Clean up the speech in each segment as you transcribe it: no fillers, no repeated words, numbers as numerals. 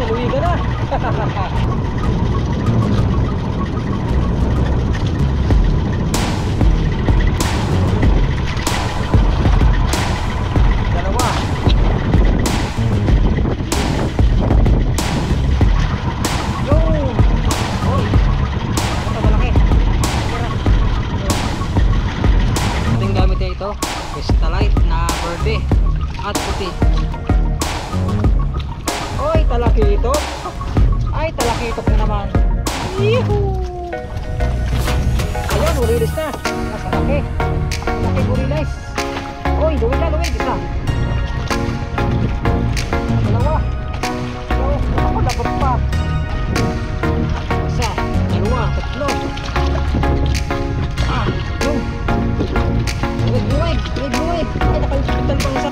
uwi ka na. Dalawa. Yo! Oy! Ito malaki. Ating gamit na ito, Crystalite na verde at puti. Oy, talakito. Ay, talakitok na naman. Yuhuu! Ayan, urilis na. Nasa laki. Laki urilis. Oy, luwin na, luwin. Isa. Dalawa. Oh, ako dapat pa. Isa, dalawa, tatlo. Ah, yun. Luwin, luwin. Luwin, luwin. Ay, nakalusutan pang isa.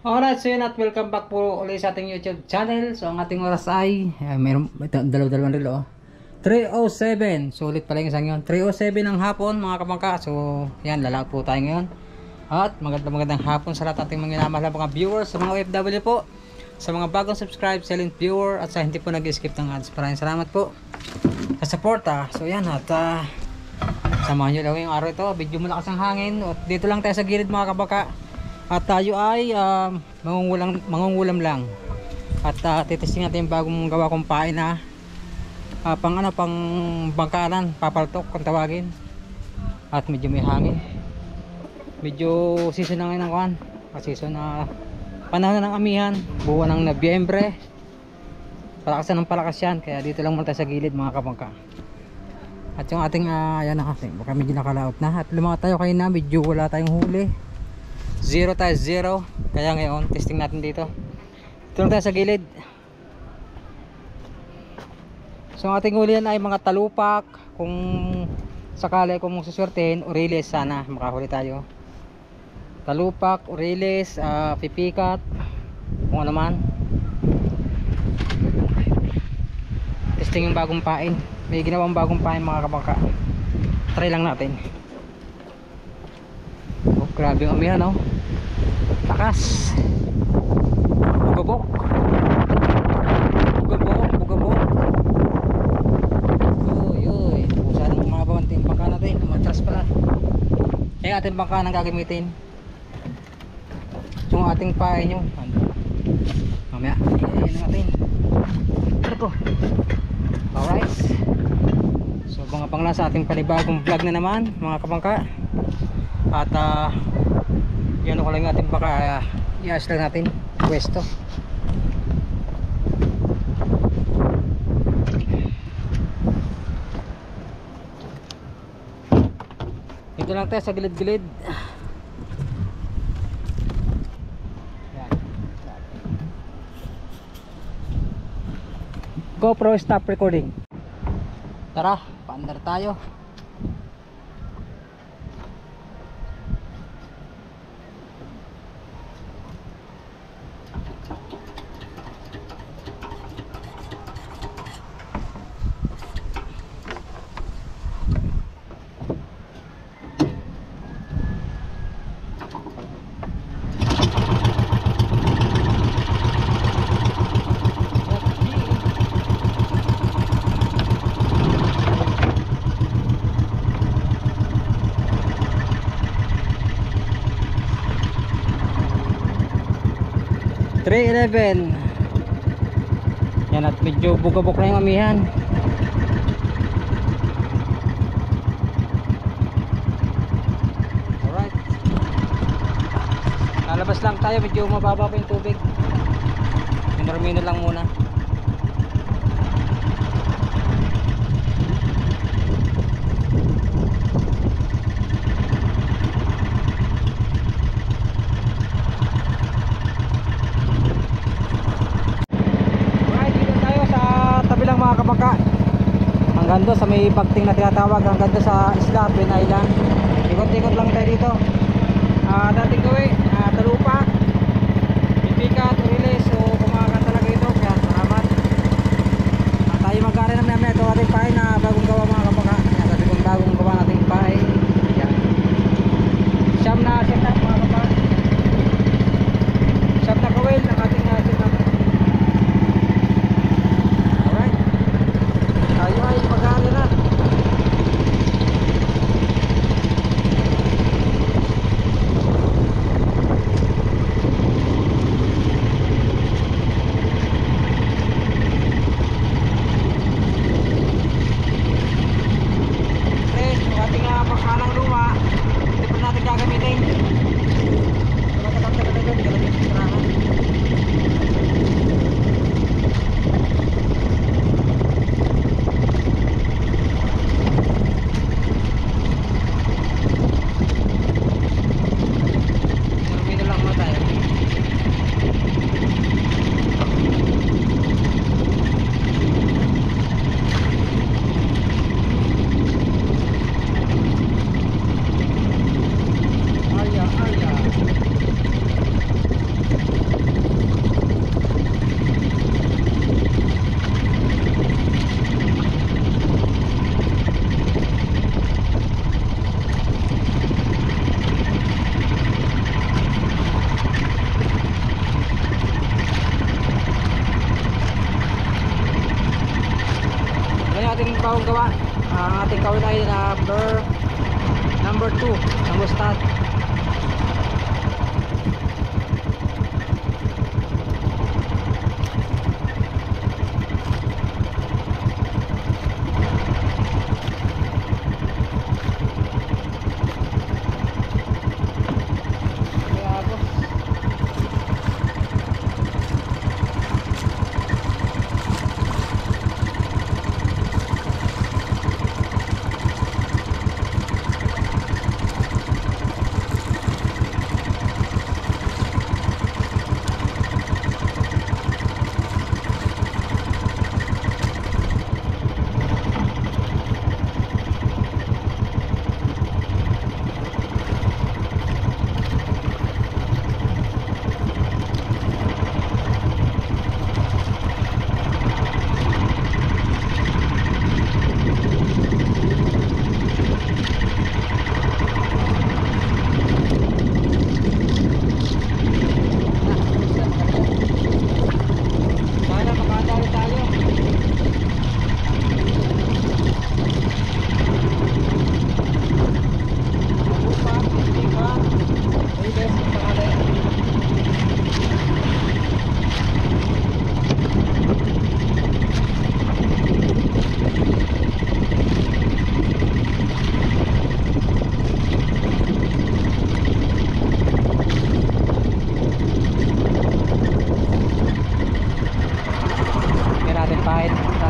Alright, so yun at welcome back po ulit sa ating YouTube channel. So ang ating oras ay mayroon dalawang relo 3:07. Sulit pala yung isang yun, 3:07 ng hapon mga kamangka. So yan, lalakad po tayo ngayon. At magandang hapon sa lahat ating mga minamahal mga viewers, sa mga OFW po, sa mga bagong subscribe, silent viewer, at sa hindi po nag-skip ng ads. Maraming salamat po sa support. So yan, at samahan nyo lang yung araw ito. Medyo malakas ang hangin at dito lang tayo sa gilid mga kabaka. At tayo ay mangungulam lang. At titesting natin yung bagong gawa kong pain na pang bangkaran, papaltok kung tawagin. At medyo may hangin. Medyo season na ngayon ng kuhan. Season na panahon na ng amihan, buwan ng Nobyembre. Palakasan ng palakas yan. Kaya dito lang muna tayo sa gilid mga kabangka. At yung ating ayan na kasi baka medyo nakalaot na. At lumakat tayo kayo na medyo wala tayong huli. 0 tayo 0. Kaya ngayon testing natin dito. Ito lang tayo sa gilid. So ang ating hulihan ay mga talupak. Kung sakali kung suswertehin, urilis, sana makahuli tayo. Talupak, urilis, pipikat, kung ano man. Testing yung bagong pain. May ginawang bagong pain mga kabangka. Try lang natin. Oh, grabe yung amihan, oh. Takas. Bugabok. Bugabok. Uy. Pusa ng mga bawanting bangka natin. Matras pala. Kaya ating bangka nang gagamitin. So ating pain nyo. Mamaya. Iyan natin. Ito. Alright. So mga pangla sa ating panibagong vlog na naman mga kabangka. At yan ko lang natin baka i-ask lang natin pwesto. Dito lang tayo sa gilid-gilid. GoPro stop recording. Tara, paandar tayo. .311. Yan at medyo bugabok na yung amihan. Alright. Lalabas lang tayo, medyo mababa pa yung tubig. Minor lang muna. Hanggang doon sa may bagting na tinatawag, hanggang doon sa isla, Pin Island. Ikot-ikot lang tayo dito. Dating gawin, talupak, pipikat, urilis. So kumakan talaga ito. Kaya salamat. Tayo magkari naman namin ito ating pahay na bagong gawa mga kapaka. Sabi kong bagong gawa nating pahay. Yan. Siyam na setup mga kapaka. gagamitin. Tagal-tagal doon, gagamitin sa tirahan. Pero lang mo tayo. Ating bagong gawa, ang ating kawin ay number 2 ng mustad.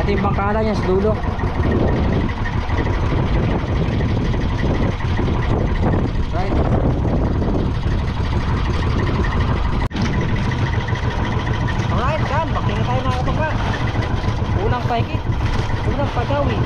Ating bangkala niya sa dulo. Right. Alright, kan, bakit na tayo mga kapangka. Unang paikit, unang pagawi.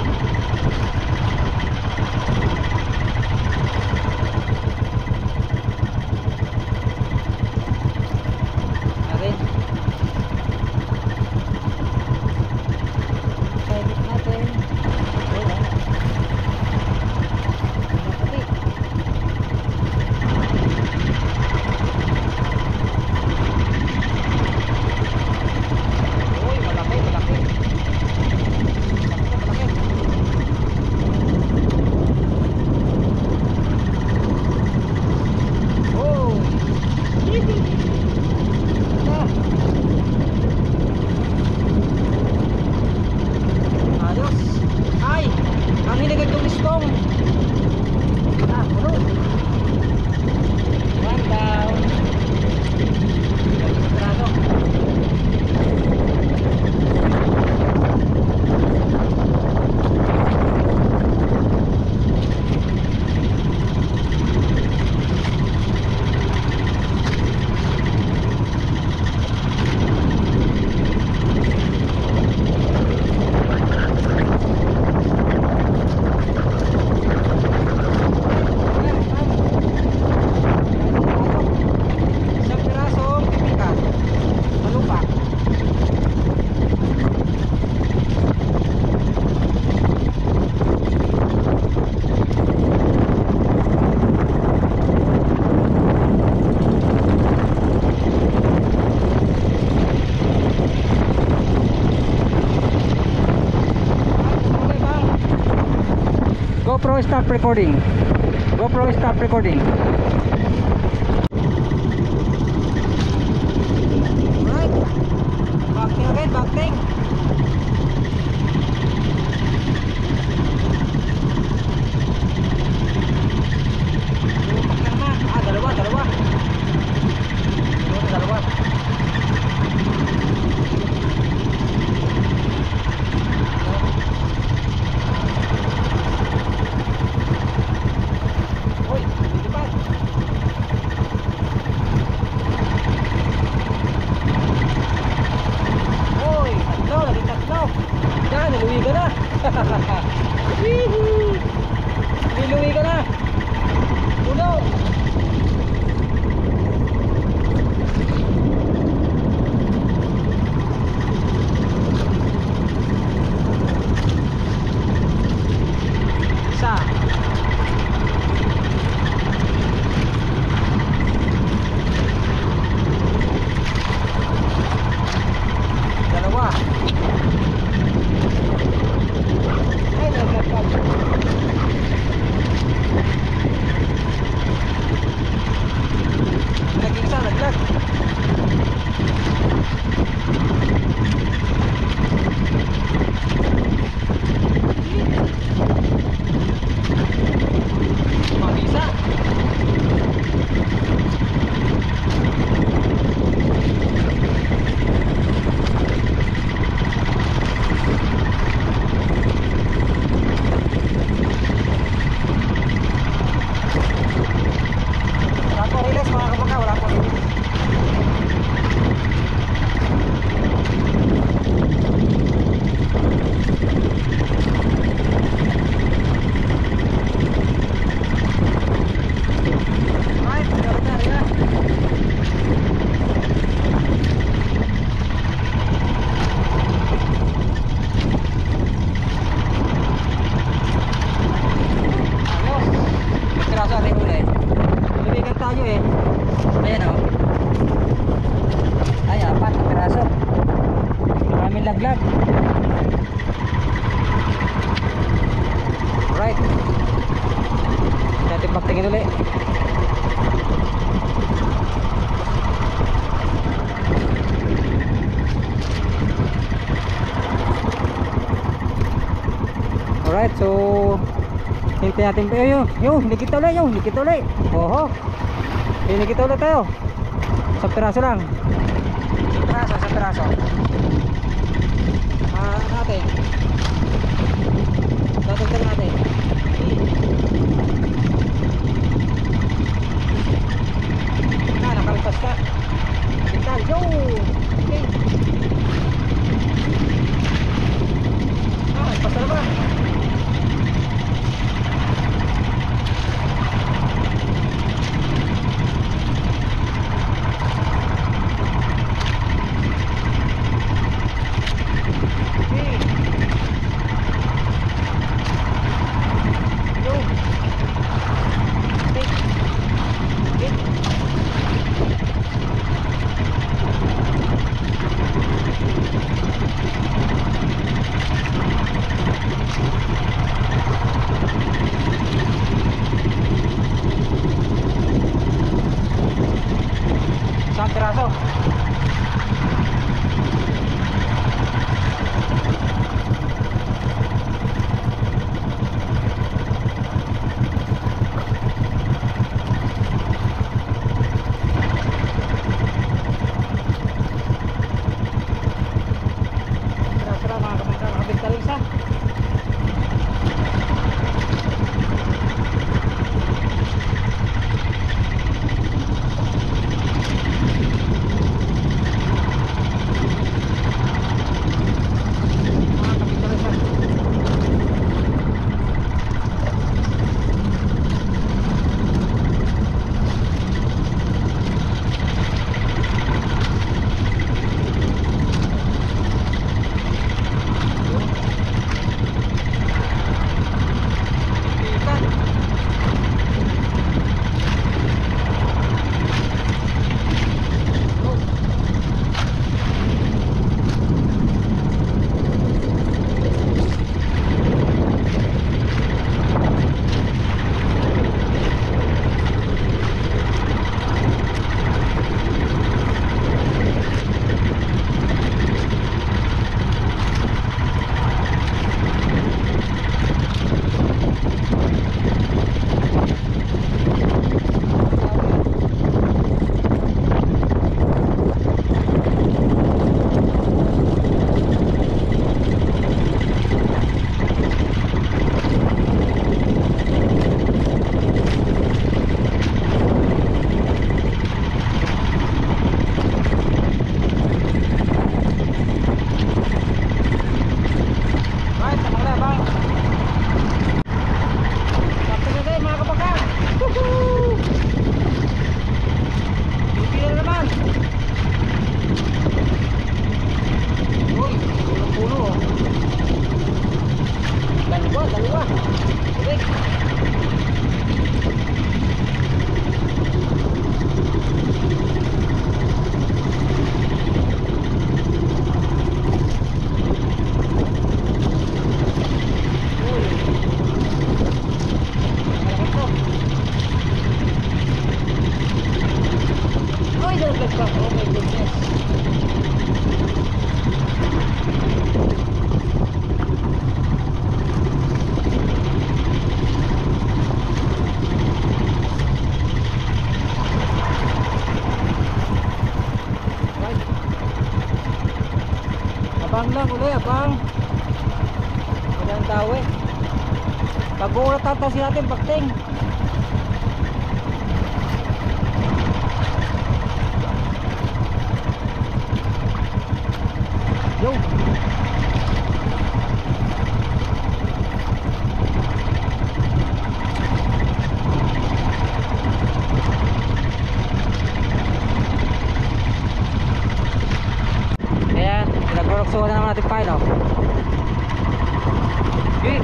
GoPro stop recording. GoPro stop recording. Right. Backing again, backing. Lupak naman. Isa. Dalawa. Ay, nalaglag pa. Naging isa, naglag. Mag-isa. Wala po release mga kabaka, wala po release. Right, meron na rin na. Ayos. Magkiraso ating huli. Lumigan tayo eh. Ayan o. Ay, apat na piraso. Maraming laglag. Right. Natin magtingin ulit. Alright, so hintay natin pa yung nikita ulit. Oho. Nikita ulit tayo. Sa piraso lang. Sa piraso. Natin. Tatagtag natin. Nakalpas ka. Kital, yo! Okay. Pasta na ba? lang uli abang. Walang dawe. Pag-uura tatasin natin bakting. Yo. Ayan, naguroksuhan na naman natin pile, oh. Okay.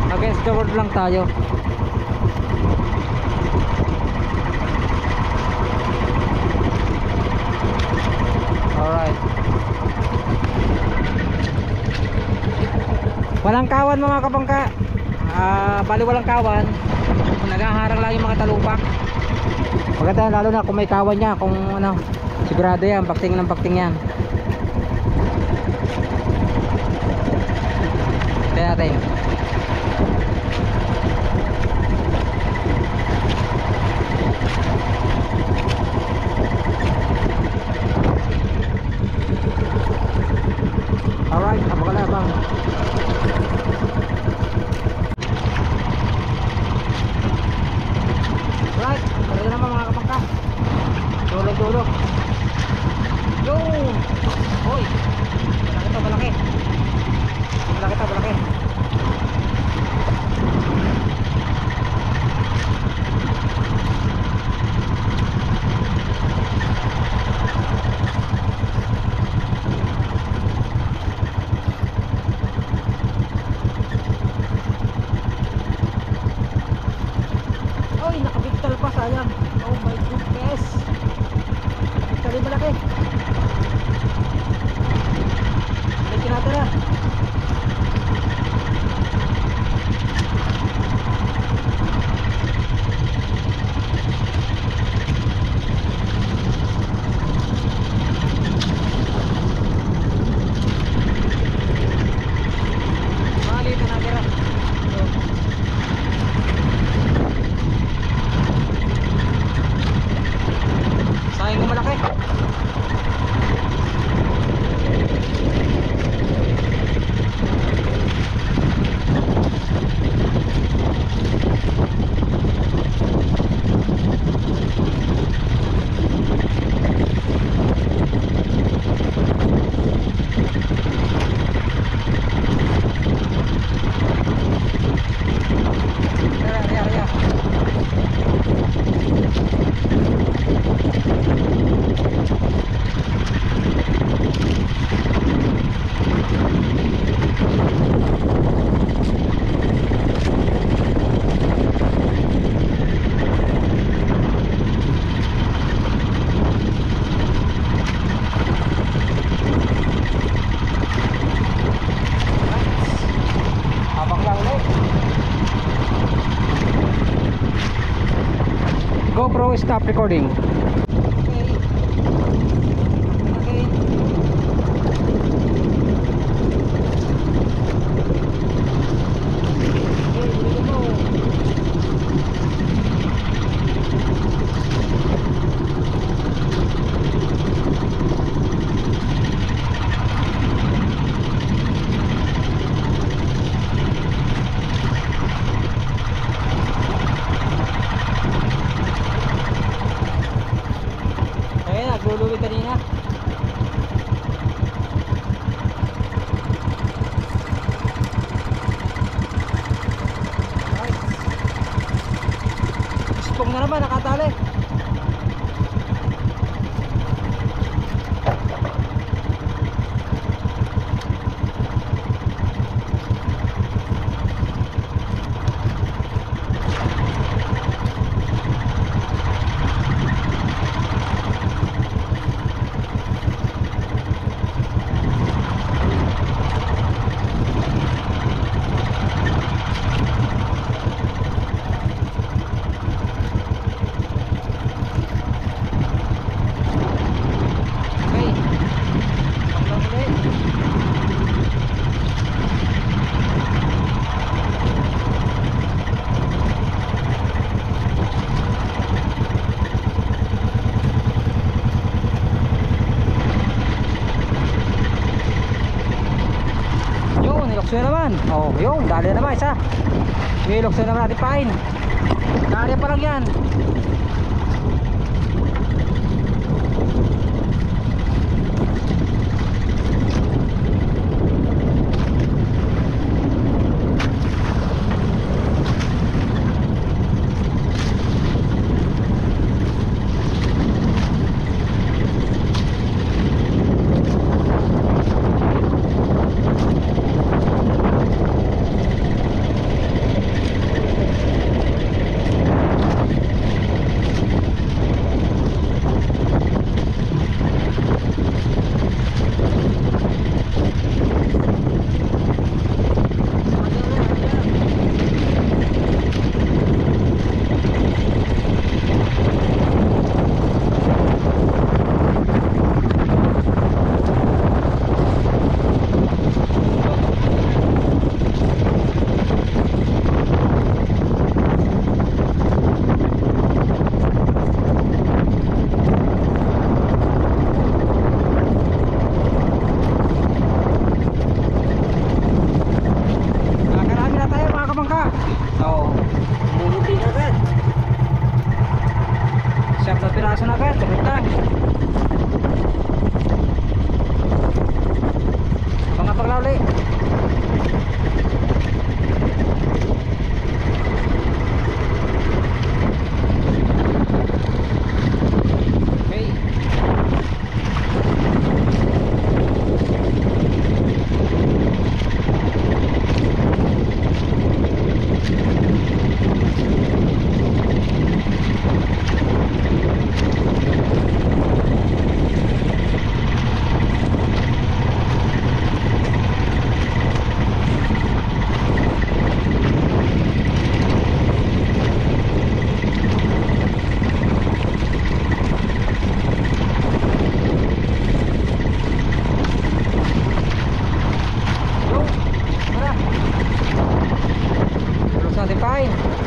Against the world lang tayo. Alright. Walang kawan mga kabangka. Bali walang kawan. Nagaharang lang yung mga talupak. Maganda lalo na kung may kawan niya, kung ano, sigurado yan, bakting ng bakting yan. Kaya natin. Alright, abang na abang. Alright, talaga naman mga kapangka. Dulo-dulo. Yo! Hoy! Malaki to, malaki. Malaki to, malaki. Oy, nakabigtal pa, sayang. Oh my goodness. Nakabigtal malaki. Medyo natin na. Malita na tira. Sayang kung malaki. GoPro, stop recording. Nagluluwi kanina. Spong na naman, nakatali. Dali naman isa. Ilokso naman natin pain. Kaya pa lang yan.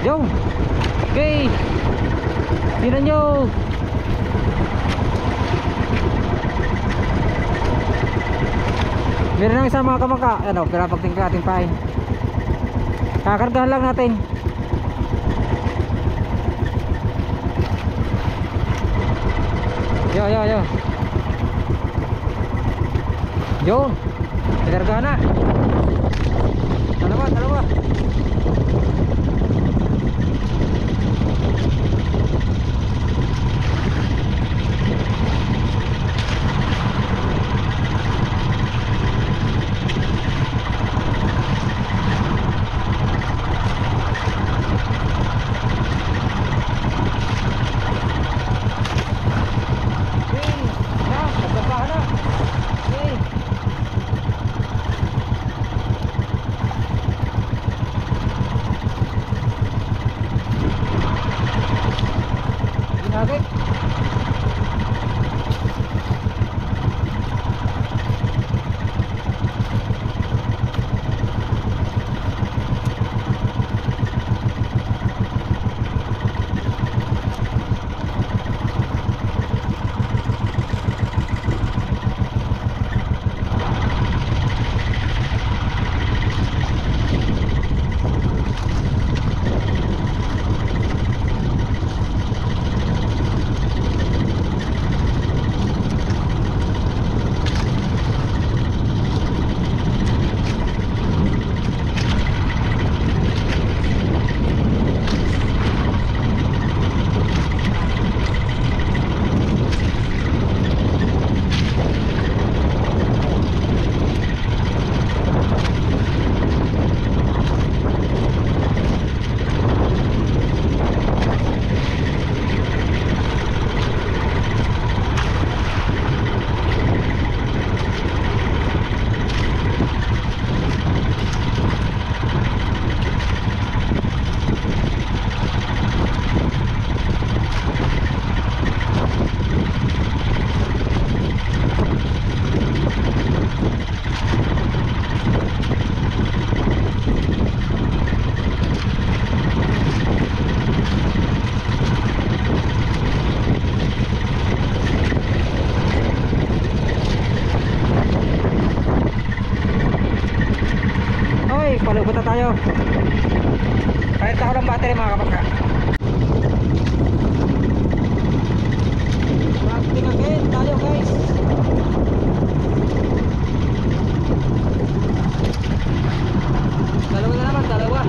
Yung okay, tinan nyo. Meron ng isang mga kamangka. Ano, pinapagtingka ating pain. Kakargahan lang natin. Yo. Yo, pinargahan na. Dalawa. Kahit ako ng battery mga kapagka. Rafting again tayo guys. Dalawa na naman, dalawa.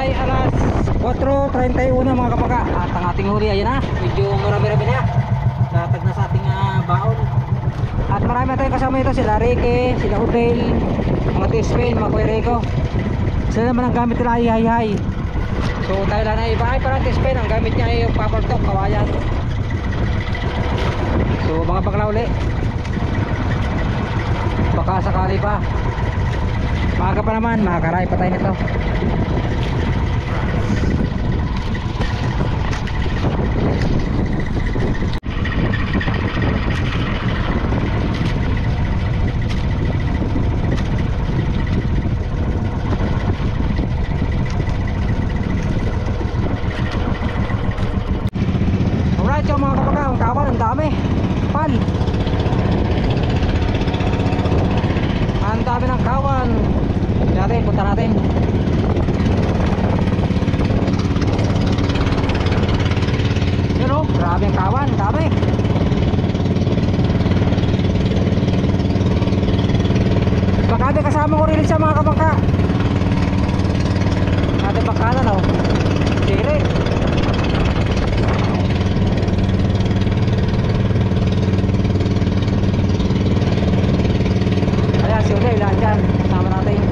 ay alas 4:31 mga kapaga. At ang ating huli ayan na, medyo marami-rami na. Datag na sa ating baon. At marami tayong kasama ito, sila Ricky, sila Udel, mga T-Spain, mga Kuya Rico. Sila naman ang gamit nila ay hay-hay. So tayo lang na iba ay parang T-Spain, ang gamit niya ay yung power top, kawayan. So mga bakla uli, baka sakali pa maaga pa naman, makakaray pa tayo nito. Alright, so mga kapatid, ang kawan, ang dami pan, ang dami ng kawan. Natin, punta natin. Yun o, grabe ang kawan, dami. Baka di kasama ko rin siya mga kabangka. Natin bakalan o, siri. Ayan, si Uday, lahat dyan, kasama natin.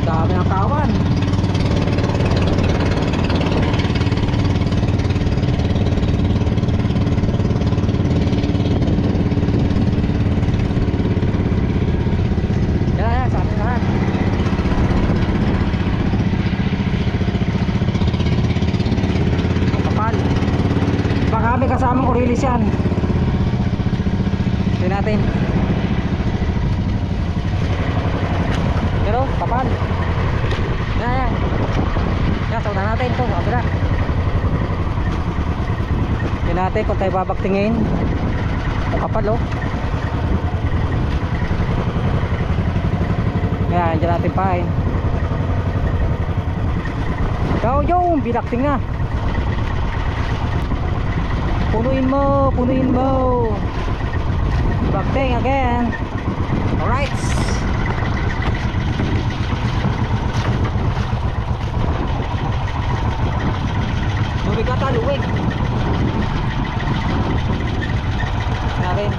Dami ng kawan. may kasamang Orilis yan. Tignan natin. Pero kapal. Yan. Yan, saunan natin ito. Abira. Tignan natin kung tayo babaktingin. Ang kapal oh. Yan, dyan natin pain. Yung binakting na. Punuin mo. Bakting again. Alright. Lumigatan, luwig. Narin.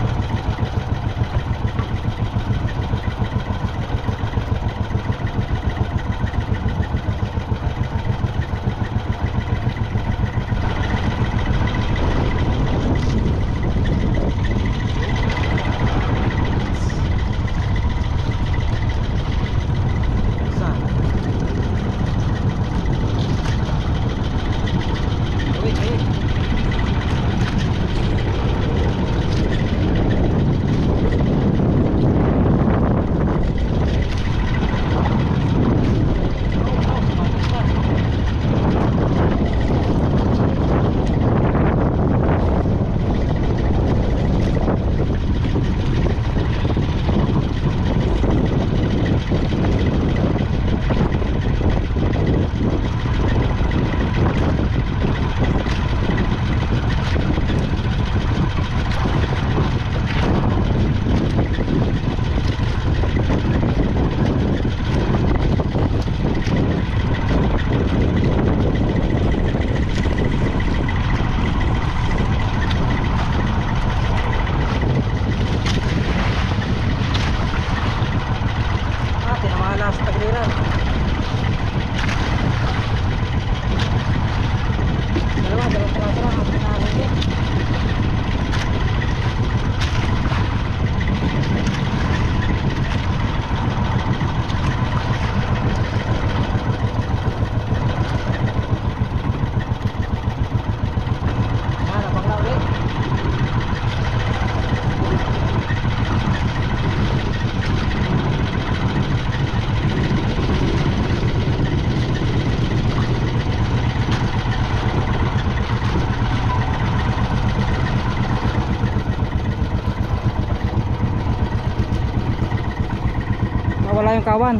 Wala yung kawan.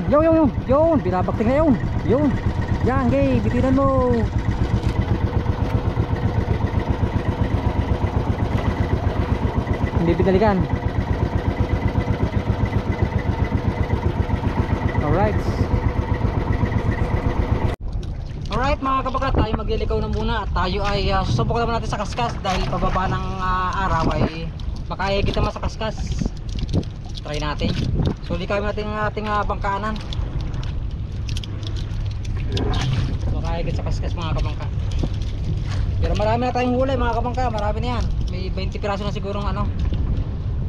Yun, binabakting na yun. Yan, gay, bitinan mo. Hindi pinalikan. Alright mga kabagat, tayo maglilikaw na muna at tayo ay susubok naman natin sa kaskas dahil pababa ng araw ay baka kita mas sa kaskas. Try natin. So likawin natin ang ating bangkaanan. Baka higit sa kaskas mga kabangka. Pero marami na tayong huli mga kabangka. Marami na yan. May 20 piraso na sigurong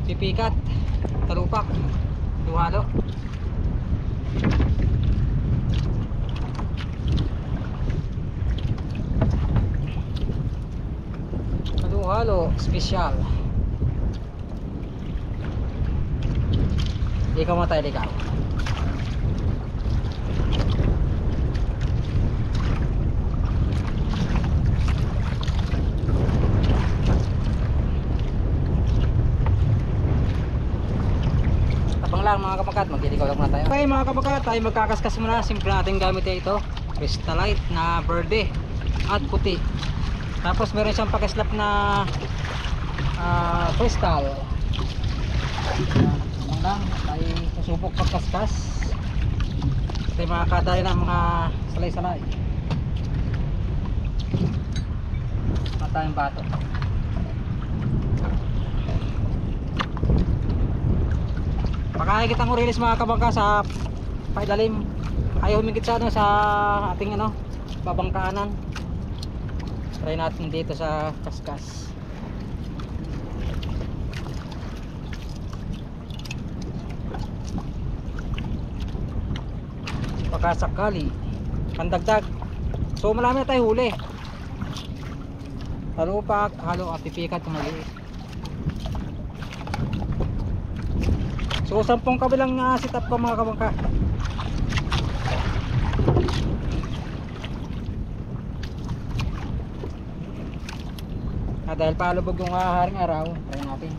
pipikat, talupak, duhalo. Duhalo special. Ikaw mo tayo, ikaw. Tapang lang mga kapakat, magliligaw lang muna tayo. Okay mga kapakat, tayo magkakaskas muna. Simple natin gamit ito, crystallite na verde at puti. Tapos meron siyang pakislap na crystal. Lang tayo susubok pagkaskas tayo makakadali ng mga salay-salay matayang bato. Pakahigit ang Orilis mga kabangka sa pailalim, ayaw humigit sa sa ating babangkaanan. Try natin dito sa kaskas. Sakali pandagdag. So marami na tayo huli. talupak, halo at pipikat kung maliit. So 10 kabilang setup ko mga kabangka. Dahil palubog yung haring araw, try natin.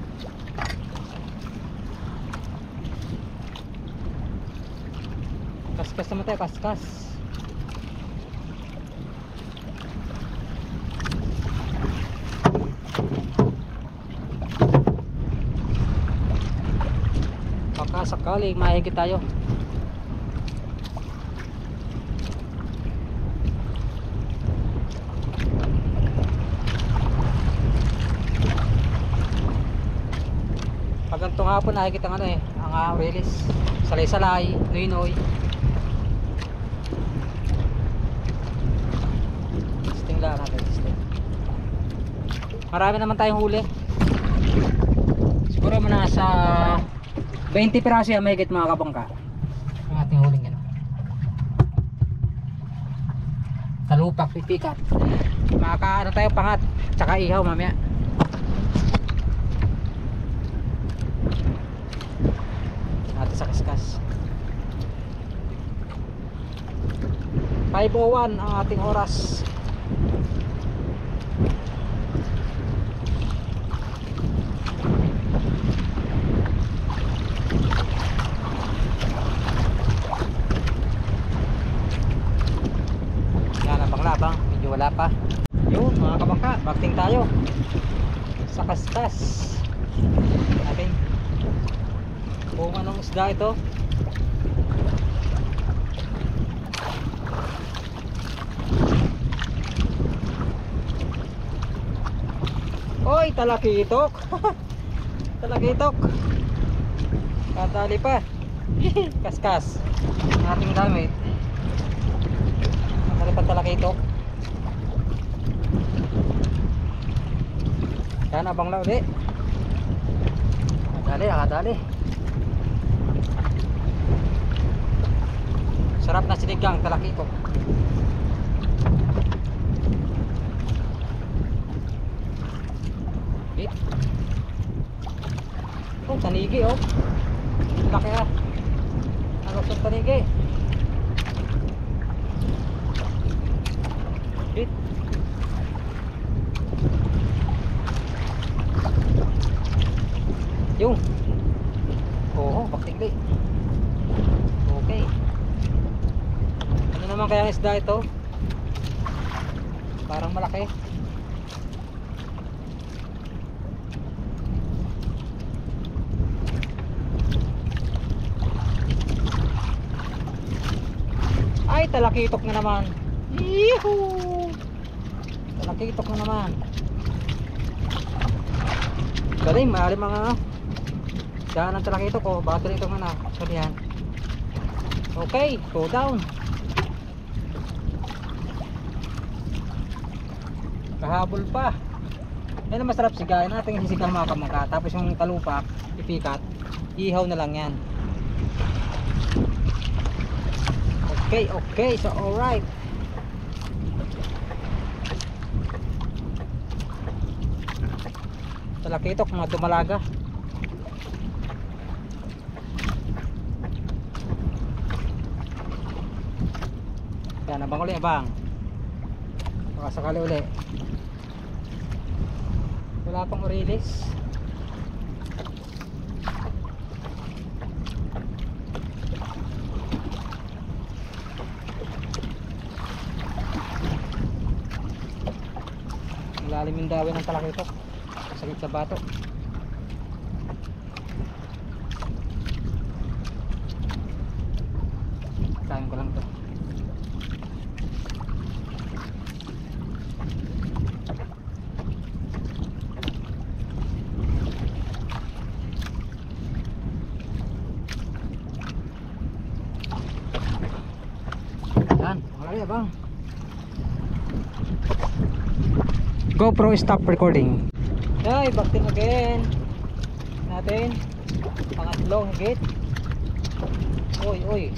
Kaskas naman tayo, kaskas. Baka sakali mahigit tayo. Pag ganitong hapon nakikita ang ang release, salay-salay, noy-noy. Testing lang natin, testing. Marami naman tayong huli. Siguro man nasa 20 piraso yan mahigit mga kabangka. Ang ating huling yan. Talupak, pipikat. Makaka tayo pangat, tsaka ihaw mamaya. Natin sa kaskas. 5:01 ang ating oras. Labang, medyo wala pa. Yun mga kabangka, bakting tayo sa kaskas natin. Kung anong isda ito. Oy, talakitok. Talakitok. Kadali pa. Kaskas ang ating gamit. Talakitok. Yan abang lang ulit. Nakadali. Sarap na sinigang talakitok. Bit. Oh, tanigi oh. Laki ah. Alok ng tanigi. Bit. Yung. Oo, baktikli. Okay. Ano naman kaya ang isda ito? Parang malaki. Ay, talakitok na naman. Yehoo! Talakitok na naman. Galing, maaari mga daan ng talakitok ko. Battery ito nga na. Sorry yan. Okay, go down. Kahabol pa. Yan ang masarap sigayan natin, sisigang mga kamangka. Tapos yung talupak, ipikat, ihaw na lang yan. Okay, so alright. Talakitok, mga dumalaga. Yan, abang uli, abang. Baka sakali uli. Wala pang urilis. Lalim yung dawin ng talakitok. Sakit sa bato. Kain ko lang to. Yan, malaki bang. GoPro stop recording. Ay, baktin again natin. Pangatlong higit. Oy.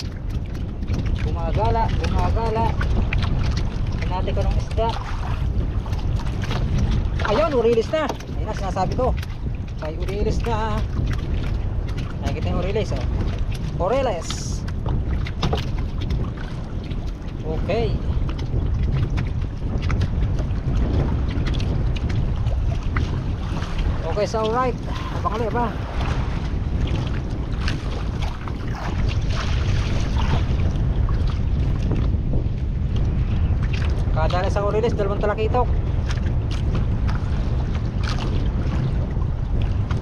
Gumagala. Hinati ko ng isda. Ayun, urilis na. Ayun na, sinasabi ko. May urilis na. Nakikita yung urilis, oh. Urilis. Okay. Okay, so alright. Abang ulit ba? Kada isang urilis, dalawang talakitok.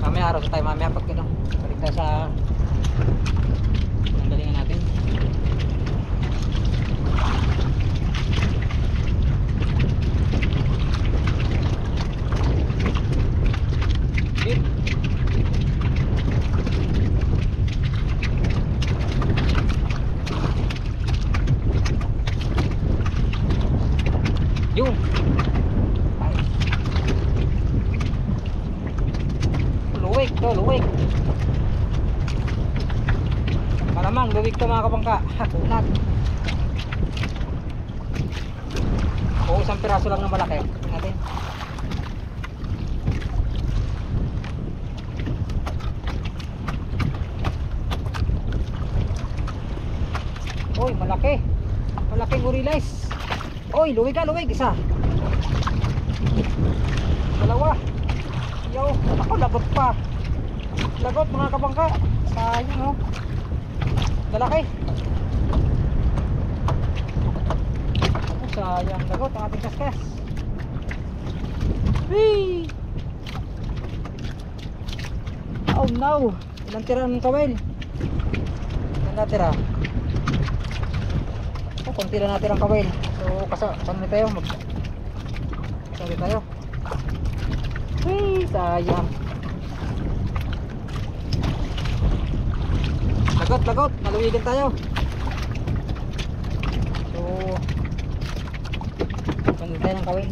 Mamaya araw sa tayo, mamaya pag ano, balik tayo sa galingan natin. Yun. Ay. Luwig to, luwig. Malamang luwig to mga kabangka. Kunat. O isang piraso lang na malaki. Tingnan natin. Uy, malaki. Malaking urilis. Uy, luwig ka, luwig. Isa. Dalawa. Yo, ako lagot pa. Lagot mga kabangka. Sayang, oh. Lalaki. Oh, sayang. Lagot ang ating kaskas. Whee! Oh no. Ilang tira ng kawel? Ilang natira? Oh, konti lang natin ang kawel. So, saan tayo? Saan tayo? Hey, sayang. Lagot, lagot. Maluwigan tayo. So, saan tayo ng kawel?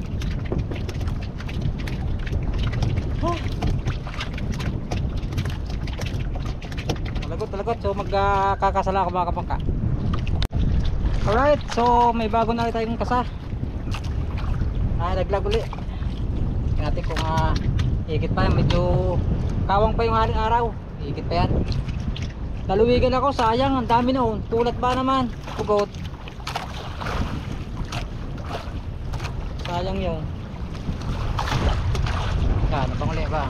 Lagot, lagot. So, magkakasala ako mga kapangka. Alright, so may bago na rin tayong kasa. Naglag uli. Tingnan natin kung higit pa yan. Medyo kawang pa yung haring araw. Higit pa yan. Naluwigan ako, sayang. Ang dami noon. Tulat ba naman? Pugot. Sayang yun. Yan, pang uli ba?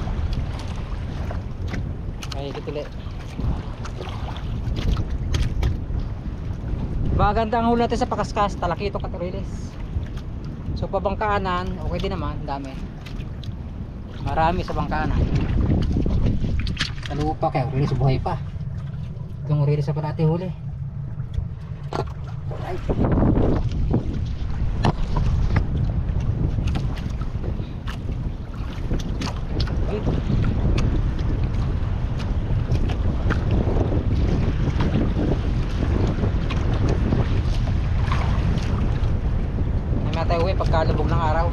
Higit uli. Maganda ang huli natin sa pakaskas, talakitok at urilis. So pabangkaanan, okay din naman, dami. Marami sa bangkaanan. Kalupa kaya urilis buhay pa. Itong urilis pa natin huli. Right. Tayo uwi pagkalubog ng araw.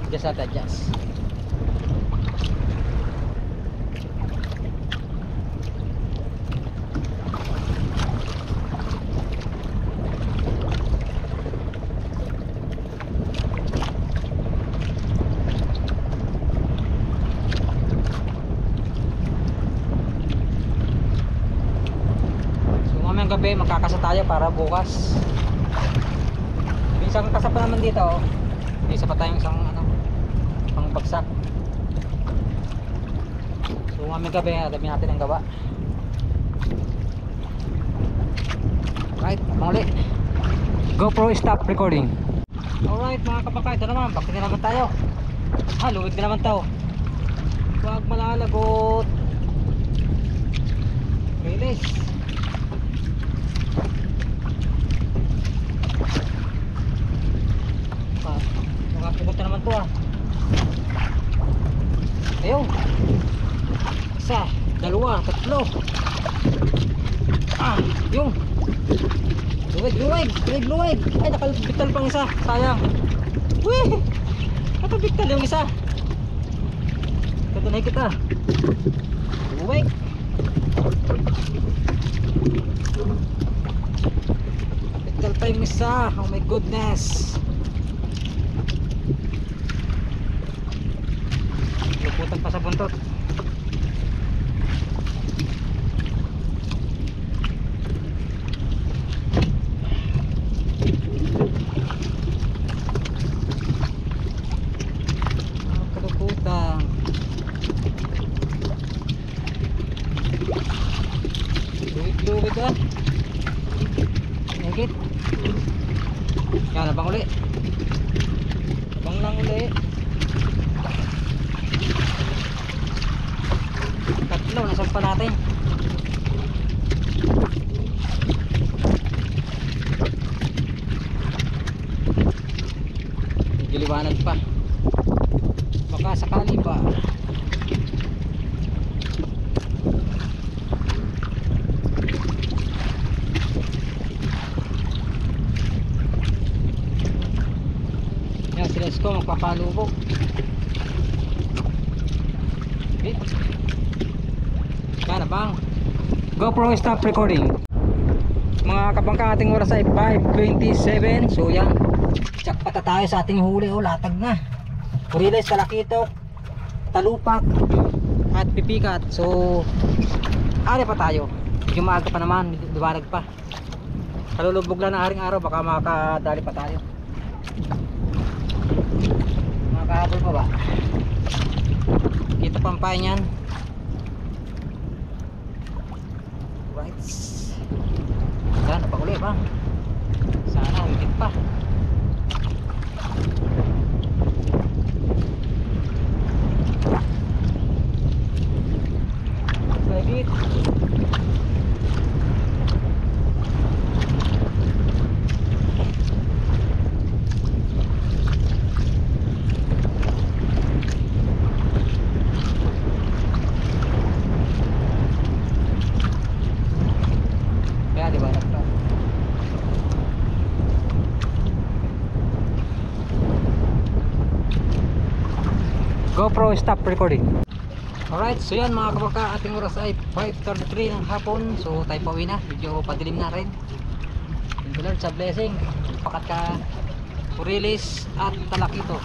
Just at adjust. So mamayang gabi magkakasa tayo para bukas. Isang kasa pa naman dito, oh. Isa pa tayong isang bagsak. So mamayang gabi dami natin ang gawa. Right, muli GoPro stop recording. Alright mga kabakay, ito naman, bakit na naman tayo. Luwig na naman to. Huwag malalagot. Release. Mga pugot na naman to. Ayun. Isa, dalawa, tatlo. Yung. Luwig. Ay, nakabiktal pang isa. Sayang. Wih! Nakabiktal yung isa. Katunay kita. Luwig. Biktal pa yung isa. Oh my goodness. Luputan pa sa buntot. Kaluputan. Luwig ah. Ngikit. Yan, abang uli. Abang lang uli. Tatlo, nasampa natin. Giliwanag pa. Baka sakali pa. Yan, si Lesko magpapalubog. Okay. Yan, abang. GoPro stop recording. Mga kabangka, ating oras ay 5:27. So yan, jackpot tayo sa ating huli. O, latag na. Kuriles, talakitok, talupak at pipikat. So ari pa tayo. Medyo maaga pa naman, liwanag pa. Kalulubog lang ng aring araw, baka makakadali pa tayo. Makakahabol pa ba? Kita pampain yan. Right. Sana pa uli ba? Sana higit pa. Higit. Kaya liwanag pa. GoPro stop recording. Alright, so yan mga kabaka, ating oras ay 5:33 ng hapon. So tayo pauwi na, medyo padilim na rin. Thank you Lord sa blessing. Pakat ka Kurilis at Talakito.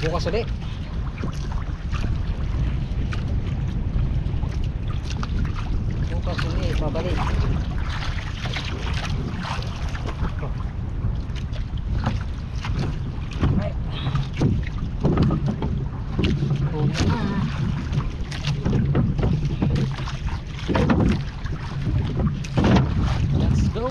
Bukas ulit. Bukas ulit, babalik. Let's go.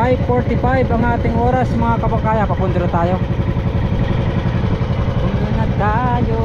.45 ang ating oras mga kabakaya. Papunta na tayo. Papunta na tayo.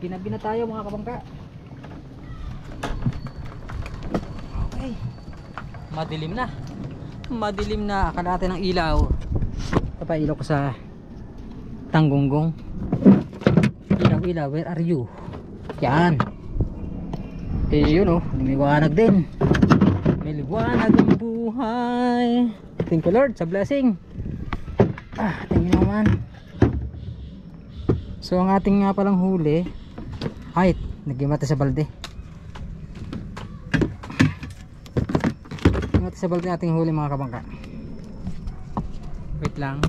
Ginabi na tayo mga kabangka. Okay. Madilim na. Madilim na. Akala natin ng ilaw. Papailaw ko sa Tanggunggong. Ilaw, ilaw, where are you? Yan. Eh yun oh, may liwanag din. May liwanag ang buhay. Thank you Lord sa blessing. Thank you naman. So ang ating nga palang huli ay nagimata sa balde. Nagimata sa balde ating huli mga kabangka. Wait lang,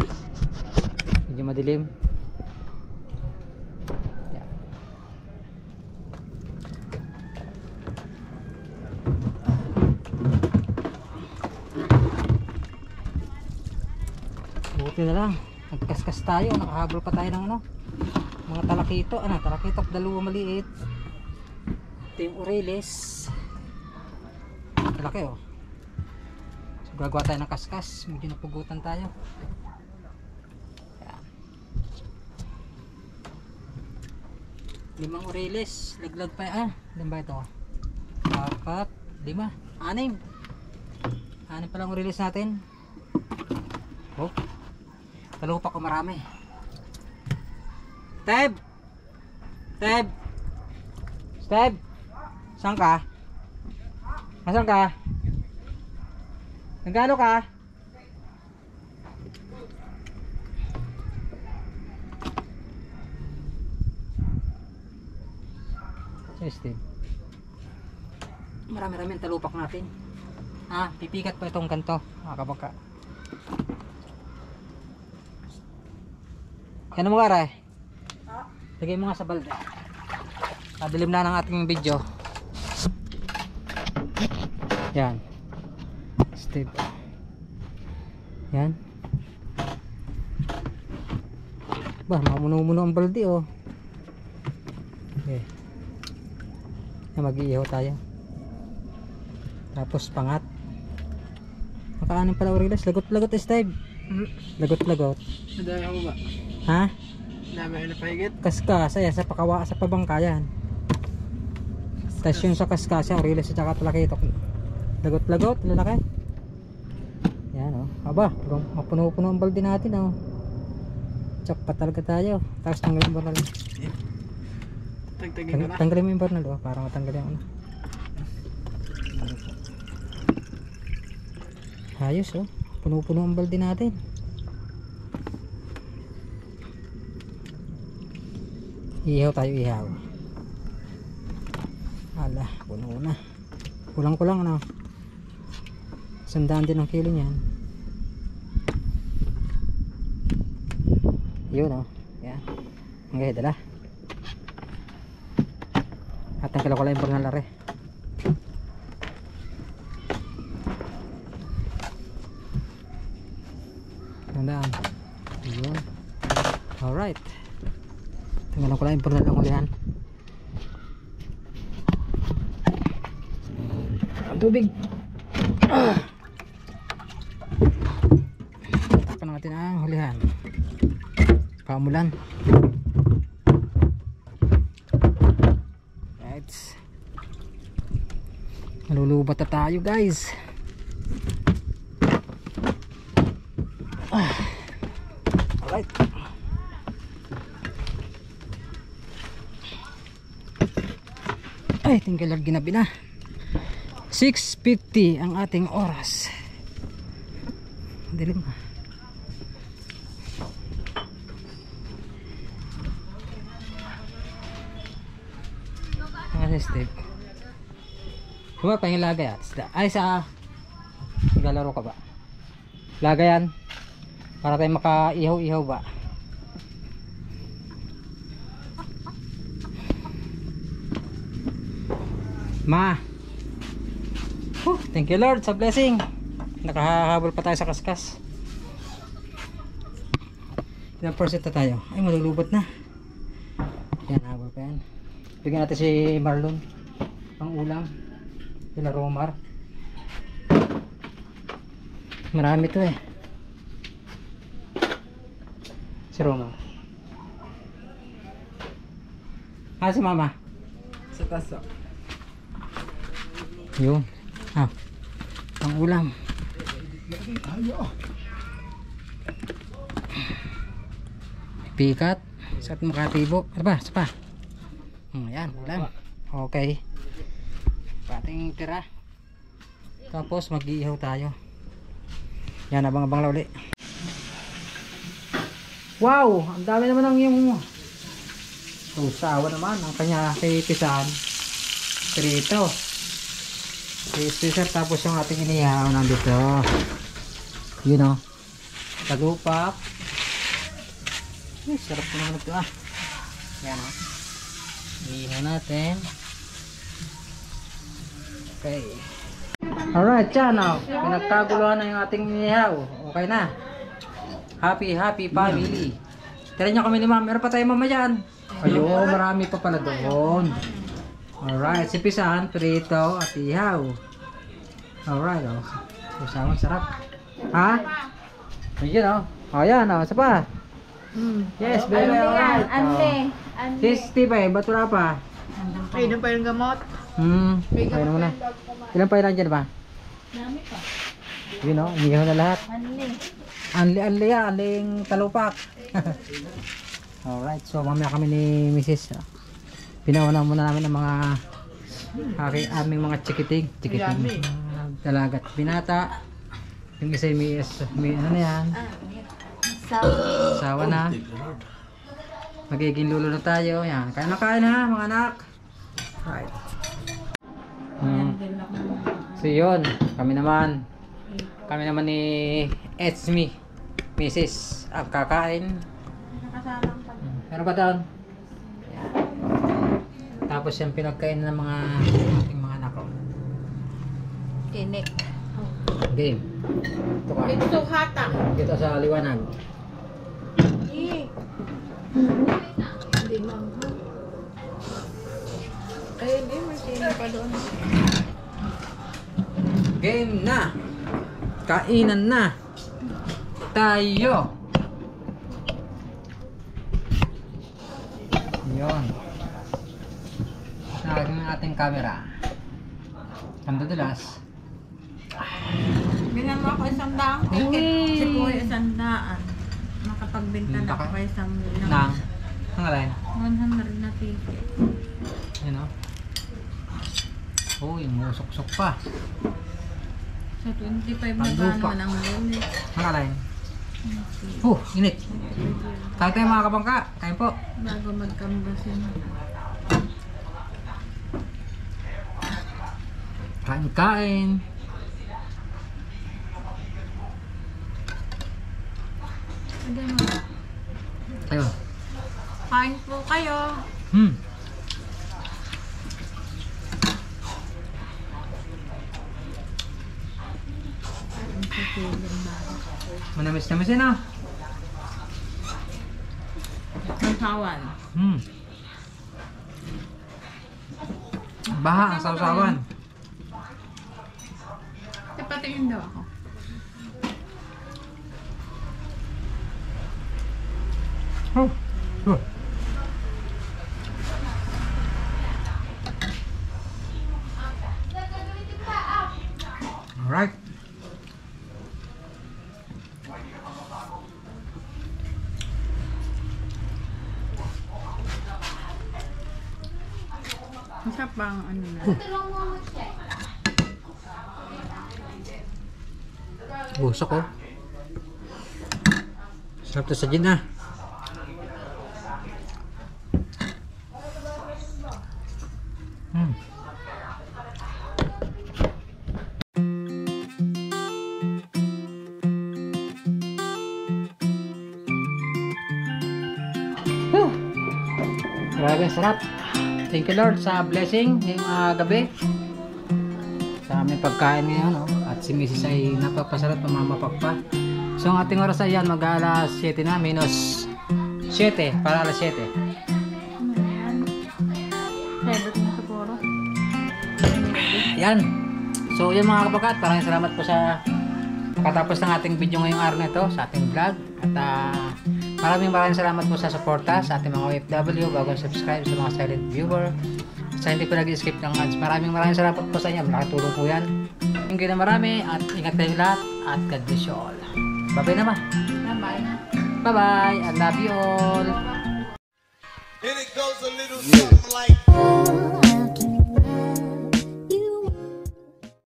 medyo madilim. Buti na lang nagkaskas tayo, nakahabol pa tayo ng ano, mga talakito. Talakitok, dalawa maliit. Ito yung Oreles, malaki oh. So gagawa tayo ng kaskas, medyo napugutan tayo. Ayan. 5 Oreles, laglag pa. Ilan ba ito? 4, 5, 6, 6 pa lang Oreles natin. Oh, talupa ko marami. Steb! Steb! Steb! Saan ka? Nasaan ka? Nagano ka? Steb. Marami-rami ang talupak natin. Pipikat pa itong ganto, mga kabangka. Yan mo ka rin. Lagay mo nga sa balde. Dilim na ng ating video. Yan. Step. Yan. Mamuno-muno ang balde oh. Okay. Yan, mag-iihaw tayo. Tapos pangat. Makaanin pala Oreles. Lagot-lagot Steve. Lagot-lagot. Nadami mo ba? Ha? Dami na pahigit? Kaskas, ayan, sa pabangkayan. Tapos yung sa kaskas, Oreles at saka talakitok. Lagot-lagot, lalaki. Yan o. Aba, mapuno-puno ang balde natin o. Chok pa talaga tayo. Tapos tanggalin mo na lang. Tagtagin ko na. Tanggalin mo yung barnal o, para matanggalin yung ano. Ayos o. Puno-puno ang balde natin. Ihaw tayo, ihaw. Ala, puno na. Kulang-kulang ano. 100 din ang kilo niyan. Yun oh. Yan. Okay, dala. At ang kala yung barnal are. Tandaan. Yun. Alright. Tingnan ko lang yung barnal ng ulihan. Ang tubig. Tapan natin ang hulihan. Pamulan. Right. Malulubat na tayo guys. Alright. Ay, thank you Lord, ginabi na. 6:50 ang ating oras. Dilim na. Ano step? Huwag pa yung lagay at ay sa naglalaro ka ba? Lagayan para tayo maka-ihaw-ihaw ba? Thank you Lord sa blessing. Nakahabol pa tayo sa kaskas. Ilang percent na tayo? Ay, malulubot na. Yan, habol pa yan. Bigyan natin si Marlon pang ulam. Sila Romar. Marami to eh. Si Romar. Ah, si mama. Sa taso. Yun. Ah. Ang ulam. Pikat. Sa makatibo. Ano ba? Isa pa. Ayan. Ulam. Okay. Pating tira. Tapos mag-iihaw tayo. Yan. Abang-abang lang ulit. Wow! Ang dami naman ng yung usawa naman. Ang kanya kay Pisan. Prito. Sir, tapos yung ating inihaw nandito. Yun o. Tagupak. Sarap ko naman ito ah. Yan o. Inihaw natin. Okay. Alright, yan o. Pinagkaguluhan na yung ating inihaw. Okay na. Happy family. Tira nyo kami ni ma'am. Meron pa tayo mama dyan. Ayun, marami pa pala doon. Alright, si Pisan, prito at ihaw. Alright, oh. Usawan, sarap. Ha? Ayun, oh. Oh, yan, oh. Isa pa. Yes, baby, alright. Anle. Sis, Tibay, ba't wala pa? Kainom pa yung gamot. Okay na muna. Ilan pa ilan dyan ba? Dami pa. Yun, oh. Inihaw na lahat. Anle. Aling talupak. Alright, so mamaya kami ni Mrs. Pinauna muna namin ang mga aming mga chikiting dalagat binata. Yung isa may ano na yan, sawa na. Magiging lulo na tayo. Yan, kain na kain ha mga anak. Right. So yun, kami naman ni Etsme Mrs. ang kakain. Meron pa doon. Tapos yung pinagkain ng mga ating mga anak. Tinik. Game. Ito ka. Ito hata. Kita sa liwanag. Hindi lang. Ay, hindi. May tinik pa doon. Game na. Kainan na. Tayo. Yun. Naging ating camera. Ang dudulas. Bilang mo ako 100 ticket. Si Puy 100. Makapagbenta na ako kay Samuel. Nang alay. 100 na ticket. Yun o. Oh, yung musok-sok pa. Sa 25 na Paglupa. ba naman ang lunes? Ang alay. Init. Tayo tayo mga kabangka. Kain po. Bago magkambasin. Kain. Hindi mo. Tayo. Kain po kayo. Manamis-namis yun ah. Mansawan. Baha ang sausawan. Patingin daw ako. Alright. Masarap ba ang ano na? Busok oh. Sarap to sa gin ah. Grabe, sarap. Thank you Lord sa blessing ngayong gabi sa aming pagkain ngayon at si Mrs. ay napapasarap mamapak pa. So ang ating oras ay yan mag-alas 7 na minus 7 para alas 7. Ano yan? Favorite mo siguro? Yan. So yun mga kabagat, maraming salamat po sa katapos ng ating video ngayong araw na ito sa ating vlog at Maraming salamat po sa suporta sa ating mga OFW, bagong subscribe sa mga silent viewer. Sa hindi po nag-skip ng ads. Maraming salamat po sa inyo. Malaking tulong po yan. Thank you na marami at ingat kayo lahat at God bless you all. Bye-bye naman. Bye-bye. Bye-bye. I love you all. And it goes a little something like